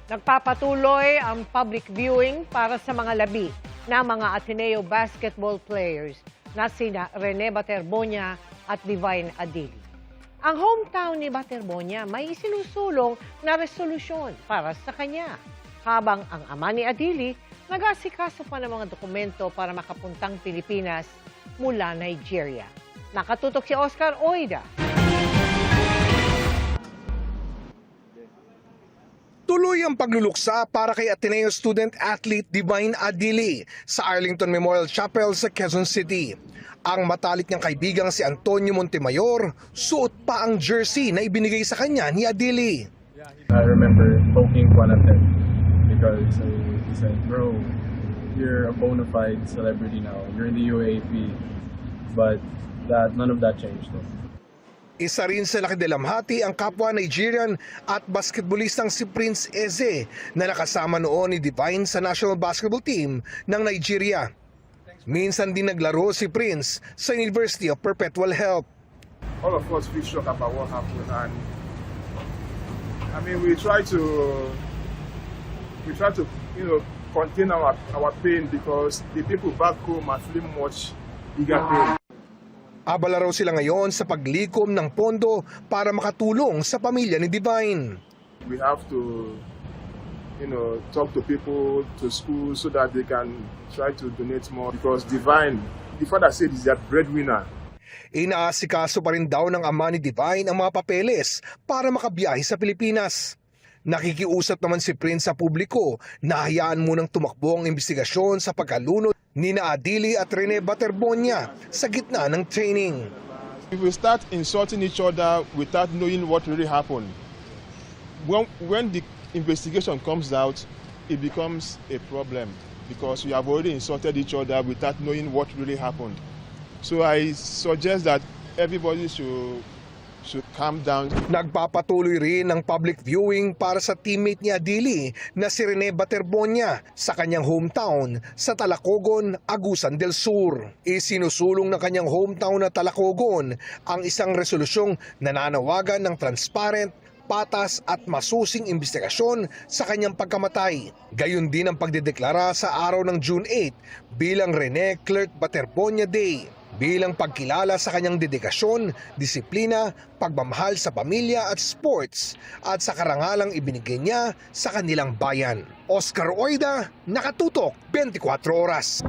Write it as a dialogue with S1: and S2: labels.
S1: Nagpapatuloy ang public viewing para sa mga labi ng mga Ateneo basketball players na sina Rene Baterbonia at Divine Adili. Ang hometown ni Baterbonia may isinusulong na resolusyon para sa kanya, habang ang ama ni Adili nag-asikaso pa ng mga dokumento para makapuntang Pilipinas mula Nigeria. Nakatutok si Oscar Oida.
S2: Tuloy ang pagluluksa para kay Ateneo student-athlete Divine Adili sa Arlington Memorial Chapel sa Quezon City. Ang matalik niyang kaibigang si Antonio Montemayor, suot pa ang jersey na ibinigay sa kanya ni Adili.
S3: I remember poking one of them because he said, "Bro, you're a bona fide celebrity now. You're in the UAAP." But none of that changed.
S2: Isa rin sa nakidalamhati ang kapwa Nigerian at basketballistang si Prince Eze na nakasama noon ni Divine sa national basketball team ng Nigeria. Minsan din naglaro si Prince sa University of Perpetual Help.
S4: All of us feel shocked about what happened, and I mean we try to contain our pain because the people back home are feeling much bigger pain.
S2: Abala raw sila ngayon sa paglikom ng pondo para makatulong sa pamilya ni Divine.
S4: We have to, talk to people, to school, so that they can try to donate more. Because Divine, the father said, is their breadwinner.
S2: Inaasikaso pa rin daw ng ama ni Divine ang mga papeles para makabiyahe sa Pilipinas. Nakikiusap naman si Prince sa publiko na hayaan munang tumakbo ang investigasyon sa pagkalunod ni Adili at Rene Baterbonia sa gitna ng training.
S4: If we start insulting each other without knowing what really happened, when the investigation comes out, it becomes a problem because we have already insulted each other without knowing what really happened. So I suggest that everybody should calm down.
S2: Nagpapatuloy rin ang public viewing para sa teammate ni Adili na si Rene Baterbonia sa kanyang hometown sa Talacogon, Agusan del Sur. Isinusulong ng kanyang hometown na Talacogon ang isang resolusyong nananawagan ng transparent, patas at masusing investigasyon sa kanyang pagkamatay. Gayon din ang pagdedeklara sa araw ng June 8 bilang Rene Clerk Baterbonia Day, bilang pagkilala sa kanyang dedikasyon, disiplina, pagmamahal sa pamilya at sports at sa karangalang ibinigay niya sa kanilang bayan. Oscar Oida, Nakatutok, 24 Oras.